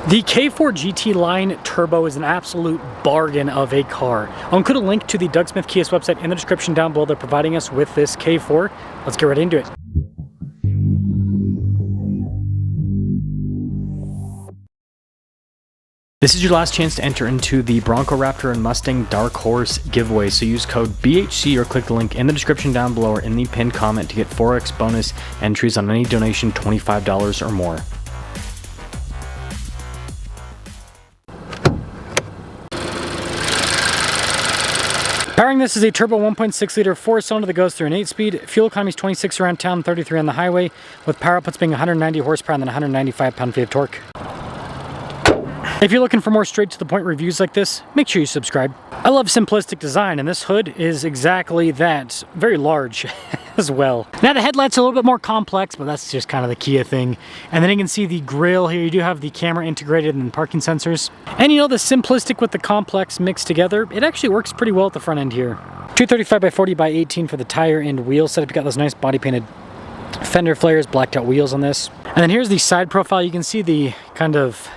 The K4 GT Line Turbo is an absolute bargain of a car. I'll include a link to the Doug Smith Kia's website in the description down below. They're providing us with this K4. Let's get right into it. This is your last chance to enter into the Bronco Raptor and Mustang Dark Horse giveaway, so use code BHC or click the link in the description down below or in the pinned comment to get 4x bonus entries on any donation $25 or more. Powering this is a turbo 1.6 liter 4-cylinder that goes through an 8-speed. Fuel economy is 26 around town, 33 on the highway, with power outputs being 190 horsepower and then 195 pound-feet of torque. If you're looking for more straight-to-the-point reviews like this, make sure you subscribe. I love simplistic design, and this hood is exactly that. Very large as well. Now the headlights are a little bit more complex, but that's just kind of the Kia thing. And then you can see the grille here. You do have the camera integrated and parking sensors. And you know, the simplistic with the complex mixed together, it actually works pretty well at the front end here. 235 by 40 by 18 for the tire and wheel setup. You got those nice body painted fender flares, blacked out wheels on this. And then here's the side profile. You can see the kind of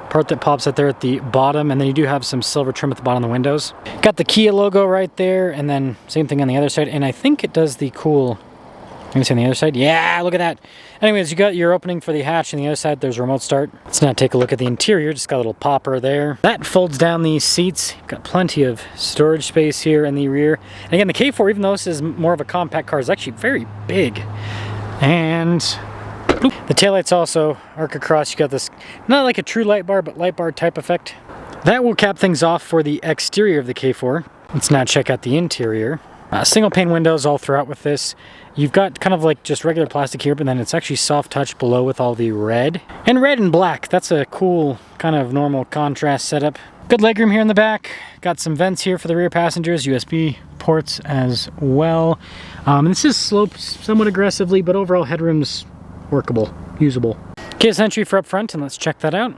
part that pops out there at the bottom, and then you do have some silver trim at the bottom of the windows. Got the Kia logo right there, and then same thing on the other side, and I think it does the cool, let me see on the other side, yeah, look at that. Anyways, you got your opening for the hatch, and the other side there's a remote start. Let's now take a look at the interior. Just got a little popper there. That folds down these seats. Got plenty of storage space here in the rear. And again, the K4, even though this is more of a compact car, is actually very big. And the taillights also arc across. You got this, not like a true light bar, but light bar type effect. That will cap things off for the exterior of the K4. Let's now check out the interior. Single pane windows all throughout with this. You've got kind of like just regular plastic here, but then it's actually soft touch below with all the red. And red and black. That's a cool kind of normal contrast setup. Good legroom here in the back. Got some vents here for the rear passengers, USB ports as well. This is sloped somewhat aggressively, but overall headroom's workable, usable. Keyless entry for up front, and let's check that out.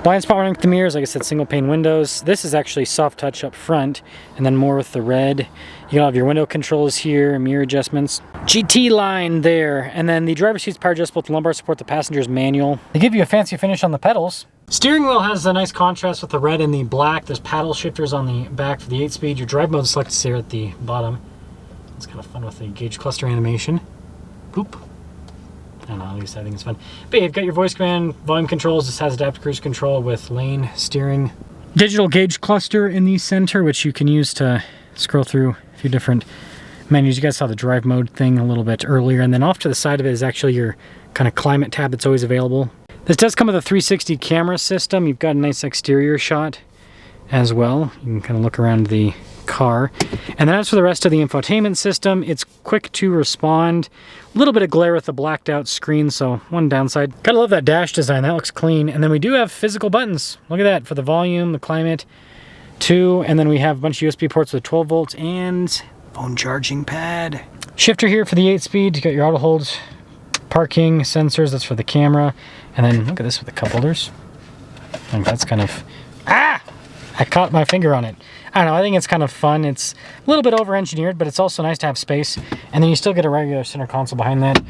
Blind spot warning with the mirrors, like I said, single pane windows. This is actually soft touch up front, and then more with the red. You have your window controls here, mirror adjustments. GT line there, and then the driver's seat's power adjustable with lumbar support, the passenger's manual. They give you a fancy finish on the pedals. Steering wheel has a nice contrast with the red and the black. There's paddle shifters on the back for the 8-speed. Your drive mode is selected here at the bottom. It's kind of fun with the gauge cluster animation. Boop. I don't know, at least I think it's fun. But yeah, you've got your voice command, volume controls. This has adaptive cruise control with lane steering. Digital gauge cluster in the center, which you can use to scroll through a few different menus. You guys saw the drive mode thing a little bit earlier. And then off to the side of it is actually your kind of climate tab that's always available. This does come with a 360 camera system. You've got a nice exterior shot as well. You can kind of look around the car. And then as for the rest of the infotainment system, it's quick to respond. A little bit of glare with the blacked out screen, so one downside. Gotta love that dash design, that looks clean. And then we do have physical buttons. Look at that, for the volume, the climate, and then we have a bunch of USB ports with 12 volts and phone charging pad. Shifter here for the 8-speed. You got your auto hold, parking sensors, that's for the camera. And then look at this with the cup holders. I think that's kind of, I caught my finger on it. I don't know, I think it's kind of fun. It's a little bit over-engineered, but it's also nice to have space. And then you still get a regular center console behind that.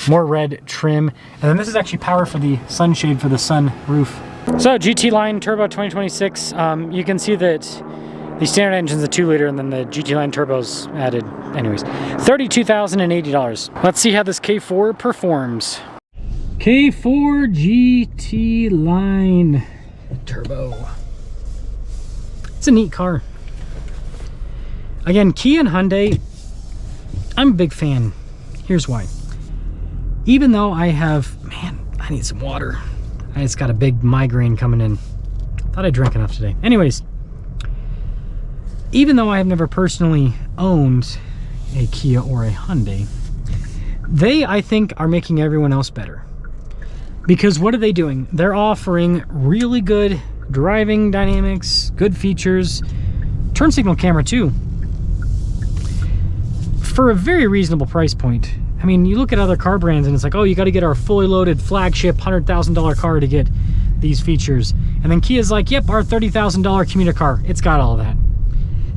More red trim. And then this is actually power for the sunshade for the sun roof. So GT Line Turbo 2026, you can see that the standard engine's a 2-liter and then the GT Line Turbo's added. Anyways, $32,080. Let's see how this K4 performs. K4 GT Line Turbo. It's a neat car. Again, Kia and Hyundai, I'm a big fan. Here's why. Even though I have, man, I need some water. I just got a big migraine coming in. Thought I drank enough today. Anyways, even though I have never personally owned a Kia or a Hyundai, they, I think, are making everyone else better. Because what are they doing? They're offering really good driving dynamics, good features, turn signal camera too, for a very reasonable price point. I mean, you look at other car brands and it's like, oh, you got to get our fully loaded flagship $100,000 car to get these features. And then Kia's like, yep, our $30,000 commuter car, it's got all of that.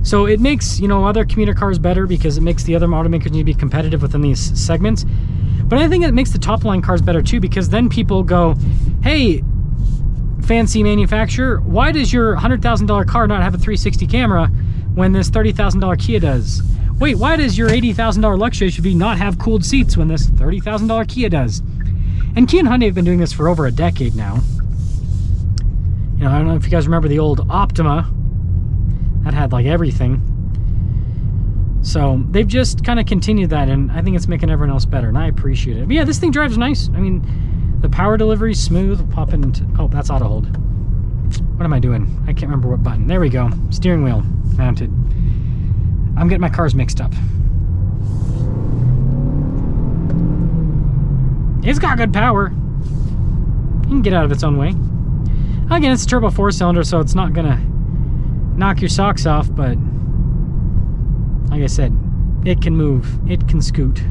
So it makes, you know, other commuter cars better because it makes the other automakers need to be competitive within these segments. But I think it makes the top line cars better too, because then people go, hey, fancy manufacturer, why does your $100,000 car not have a 360 camera when this $30,000 Kia does? Wait, why does your $80,000 luxury SUV not have cooled seats when this $30,000 Kia does? And Kia and Hyundai have been doing this for over a decade now. You know, I don't know if you guys remember the old Optima. That had like everything. So they've just kind of continued that, and I think it's making everyone else better, and I appreciate it. But yeah, this thing drives nice. I mean, the power delivery is smooth. We'll pop into, oh, that's auto hold. What am I doing? I can't remember what button. There we go. Steering wheel mounted. I'm getting my cars mixed up. It's got good power. You can get out of its own way. Again, it's a turbo 4-cylinder, so it's not gonna knock your socks off, but like I said, it can move, it can scoot.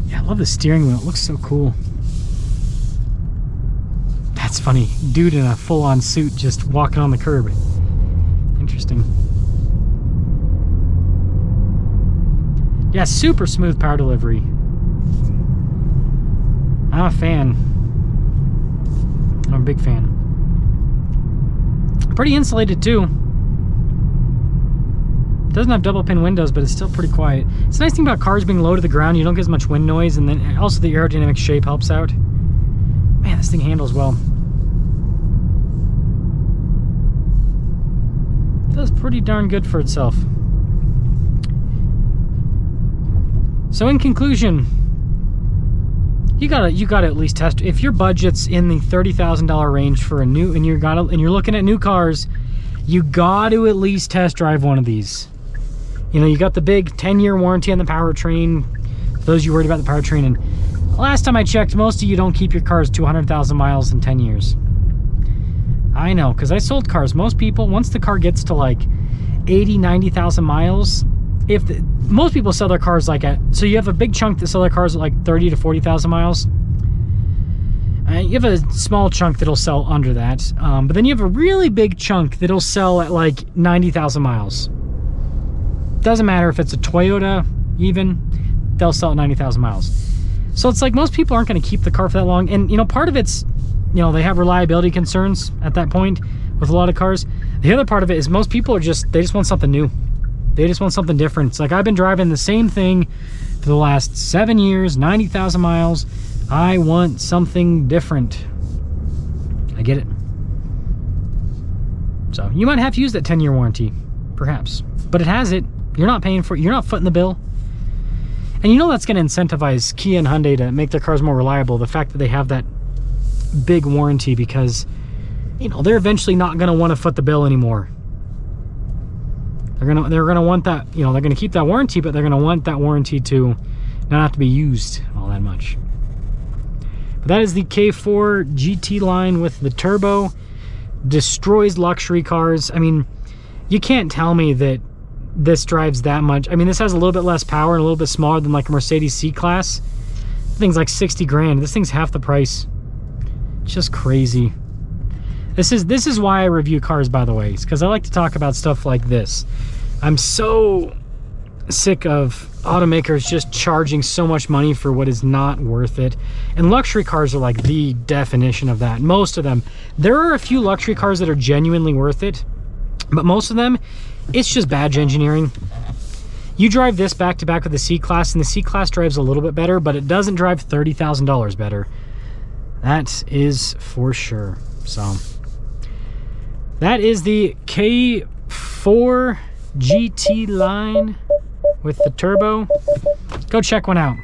Yeah, I love the steering wheel, it looks so cool. That's funny, dude in a full-on suit just walking on the curb. Interesting. Yeah, super smooth power delivery. I'm a fan. I'm a big fan. Pretty insulated too. Doesn't have double pane windows, but it's still pretty quiet. It's a nice thing about cars being low to the ground. You don't get as much wind noise, and then also the aerodynamic shape helps out. Man, this thing handles well. Does pretty darn good for itself. So in conclusion, you gotta at least test. If your budget's in the $30,000 range for a new, and you're looking at new cars, you got to at least test drive one of these. You know, you got the big 10-year warranty on the powertrain. For those you worried about the powertrain, and last time I checked, most of you don't keep your cars to 100,000 miles in 10 years. I know, because I sold cars. Most people, once the car gets to like 80, 90,000 miles, most people sell their cars like at, so you have a big chunk that sell their cars at like 30 to 40,000 miles. You have a small chunk that'll sell under that, but then you have a really big chunk that'll sell at like 90,000 miles. Doesn't matter if it's a Toyota, even, they'll sell at 90,000 miles. So it's like most people aren't going to keep the car for that long, and you know, part of it's, you know, they have reliability concerns at that point with a lot of cars. The other part of it is most people are they just want something new. They just want something different. It's like, I've been driving the same thing for the last 7 years, 90,000 miles. I want something different. I get it. So you might have to use that 10-year warranty, perhaps. But it has it. You're not paying for it. You're not footing the bill. And you know that's going to incentivize Kia and Hyundai to make their cars more reliable, the fact that they have that big warranty, because, you know, they're eventually not going to want to foot the bill anymore. They're gonna want that, you know, they're gonna keep that warranty, but they're gonna want that warranty to not have to be used all that much. But that is the K4 GT line with the turbo. Destroys luxury cars. I mean, you can't tell me that this drives that much. I mean, this has a little bit less power and a little bit smaller than like a Mercedes C-Class. This thing's like 60 grand. This thing's half the price. It's just crazy. This is why I review cars, by the way, because I like to talk about stuff like this. I'm so sick of automakers just charging so much money for what is not worth it. And luxury cars are like the definition of that. Most of them. There are a few luxury cars that are genuinely worth it, but most of them, it's just badge engineering. You drive this back to back with the C-Class, and the C-Class drives a little bit better, but it doesn't drive $30,000 better. That is for sure. So that is the K4 GT line with the turbo. Go check one out.